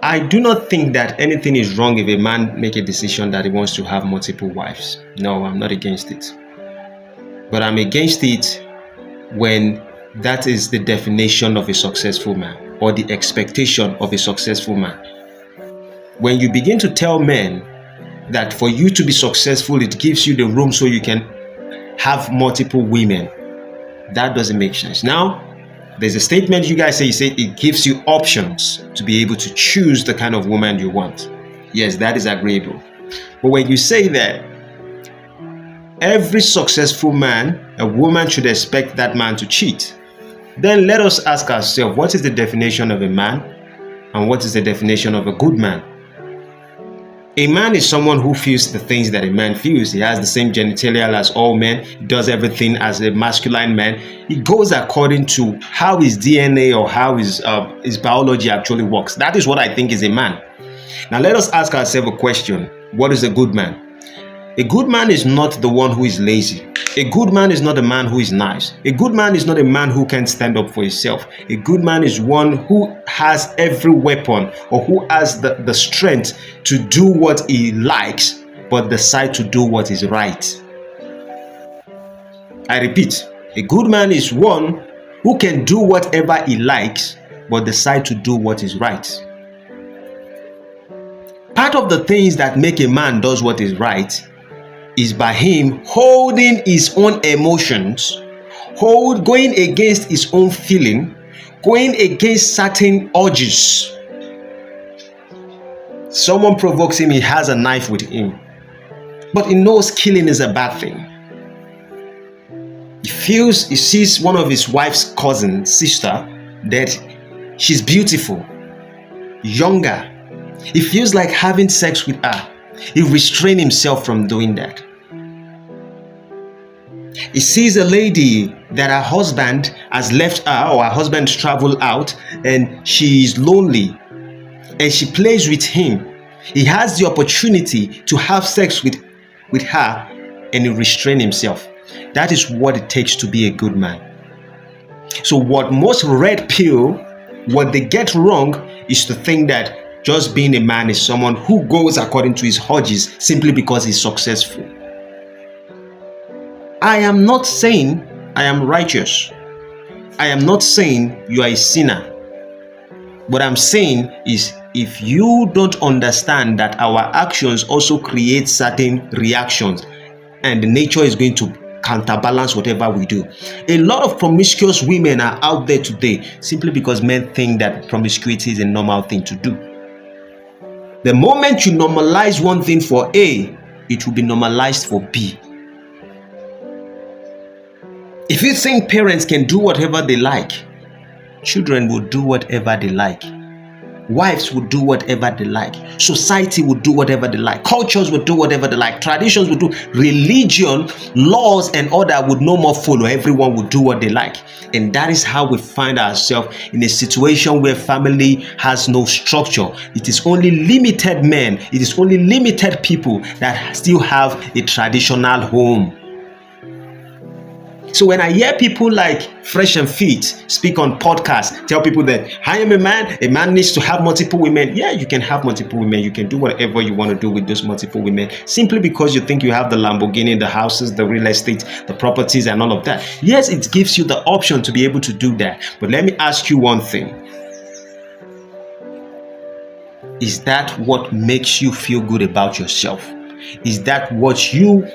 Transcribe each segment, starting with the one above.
I do not think that anything is wrong if a man make a decision that he wants to have multiple wives. No, I'm not against it. But I'm against it when that is the definition of a successful man or the expectation of a successful man. When you begin to tell men that for you to be successful, it gives you the room so you can have multiple women, that doesn't make sense. Now, there's a statement you guys say, it gives you options to be able to choose the kind of woman you want. Yes, that is agreeable. But when you say that every successful man, a woman should expect that man to cheat, then let us ask ourselves, what is the definition of a man and what is the definition of a good man? A man is someone who feels the things that a man feels. He has the same genitalia as all men. He does everything as a masculine man. He goes according to how his DNA or how his biology actually works. That is what I think is a man. Now let us ask ourselves a question. What is a good man? A good man is not the one who is lazy. A good man is not a man who is nice. A good man is not a man who can stand up for himself. A good man is one who has every weapon or who has the strength to do what he likes, but decide to do what is right. I repeat, a good man is one who can do whatever he likes, but decide to do what is right. Part of the things that make a man does what is right is by him holding his own emotions, going against his own feeling, going against certain urges. Someone provokes him, he has a knife with him, but he knows killing is a bad thing. He sees one of his wife's sister, that she's beautiful, younger. He feels like having sex with her. He restrains himself from doing that. He sees a lady that her husband has left her, or her husband traveled out, and she is lonely, and she plays with him. He has the opportunity to have sex with her, and he restrains himself. That is what it takes to be a good man. So what most red pill, what they get wrong is to think that just being a man is someone who goes according to his urges simply because he's successful. I am not saying I am righteous. I am not saying you are a sinner. What I'm saying is, if you don't understand that our actions also create certain reactions, and the nature is going to counterbalance whatever we do. A lot of promiscuous women are out there today simply because men think that promiscuity is a normal thing to do. The moment you normalize one thing for A, it will be normalized for B. If you think parents can do whatever they like, children will do whatever they like. Wives will do whatever they like. Society will do whatever they like. Cultures will do whatever they like. Traditions will do. Religion, laws, and order would no more follow. Everyone will do what they like. And that is how we find ourselves in a situation where family has no structure. It is only limited men. It is only limited people that still have a traditional home. So when I hear people like Fresh and Fit speak on podcasts, tell people that I am a man needs to have multiple women. Yeah, you can have multiple women. You can do whatever you want to do with those multiple women simply because you think you have the Lamborghini, the houses, the real estate, the properties, and all of that. Yes, it gives you the option to be able to do that. But let me ask you one thing. Is that what makes you feel good about yourself? Is that what you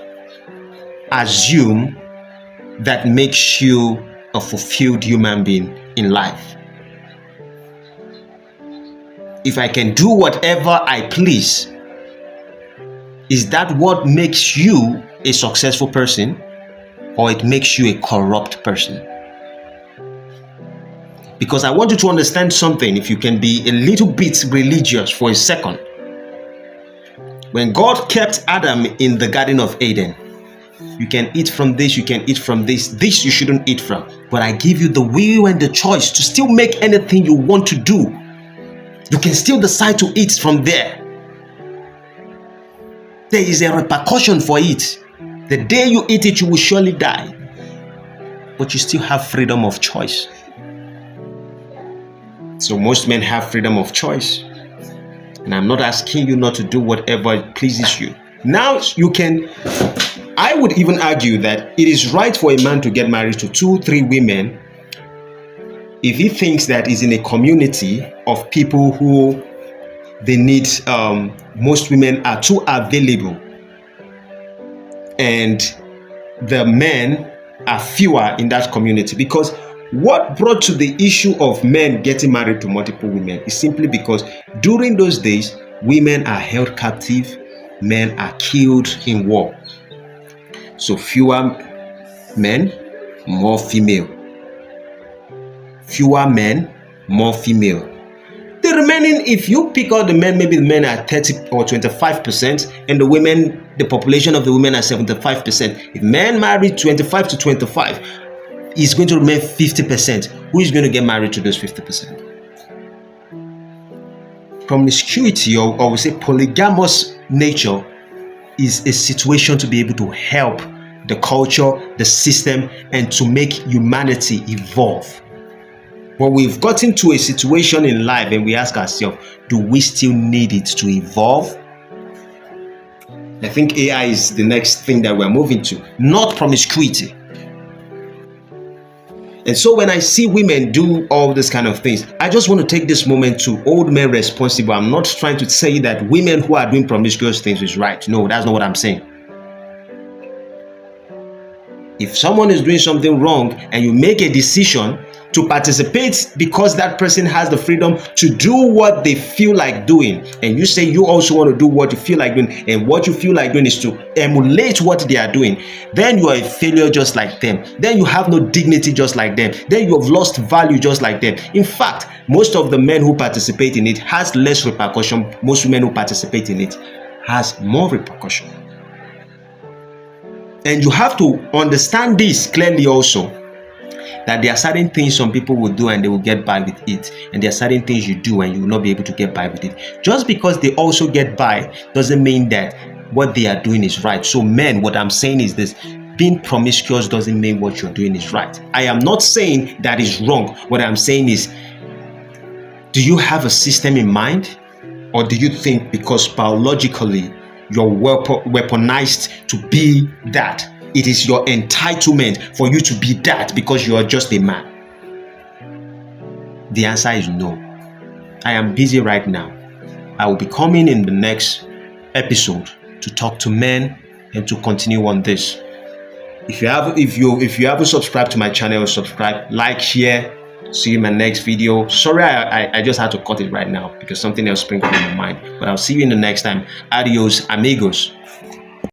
assume that makes you a fulfilled human being in life? If I can do whatever I please, is that what makes you a successful person, or it makes you a corrupt person? Because I want you to understand something, if you can be a little bit religious for a second. When God kept Adam in the Garden of Eden, you can eat from this, you can eat from this. This you shouldn't eat from. But I give you the will and the choice to still make anything you want to do. You can still decide to eat from there. There is a repercussion for it. The day you eat it, you will surely die. But you still have freedom of choice. So most men have freedom of choice. And I'm not asking you not to do whatever pleases you. Now you can, I would even argue that it is right for a man to get married to 2-3 women if he thinks that he's in a community of people who they need, most women are too available and the men are fewer in that community. Because what brought to the issue of men getting married to multiple women is simply because during those days, women are held captive, men are killed in war. So fewer men, more female. Fewer men, more female. The remaining, if you pick out the men, maybe the men are 30 or 25%, and the women, the population of the women are 75%. If men marry 25 to 25, it's going to remain 50%. Who is going to get married to those 50%? Promiscuity, or we say polygamous nature, is a situation to be able to help the culture, the system, and to make humanity evolve. But we've gotten to a situation in life and we ask ourselves, do we still need it to evolve? I think AI is the next thing that we're moving to, not promiscuity. And so when I see women do all these kind of things, I just want to take this moment to hold men responsible. I'm not trying to say that women who are doing promiscuous things is right. No, that's not what I'm saying. If someone is doing something wrong and you make a decision to participate because that person has the freedom to do what they feel like doing, and you say you also want to do what you feel like doing, and what you feel like doing is to emulate what they are doing, then you are a failure just like them. Then you have no dignity just like them. Then you have lost value just like them. In fact, most of the men who participate in it has less repercussion. Most women who participate in it has more repercussion. And you have to understand this clearly also, that there are certain things some people will do and they will get by with it, and there are certain things you do and you will not be able to get by with it. Just because they also get by doesn't mean that what they are doing is right. So men, what I'm saying is this: being promiscuous doesn't mean what you're doing is right. I am not saying that is wrong. What I'm saying is, do you have a system in mind, or do you think because biologically you're weaponized to be that, it is your entitlement for you to be that because you are just a man? The answer is no. I am busy right now. I will be coming in the next episode to talk to men and to continue on this. If you haven't subscribed to my channel, subscribe, like, share. See you in my next video. Sorry, I just had to cut it right now because something else sprinkled in my mind. But I'll see you in the next time. Adios, amigos.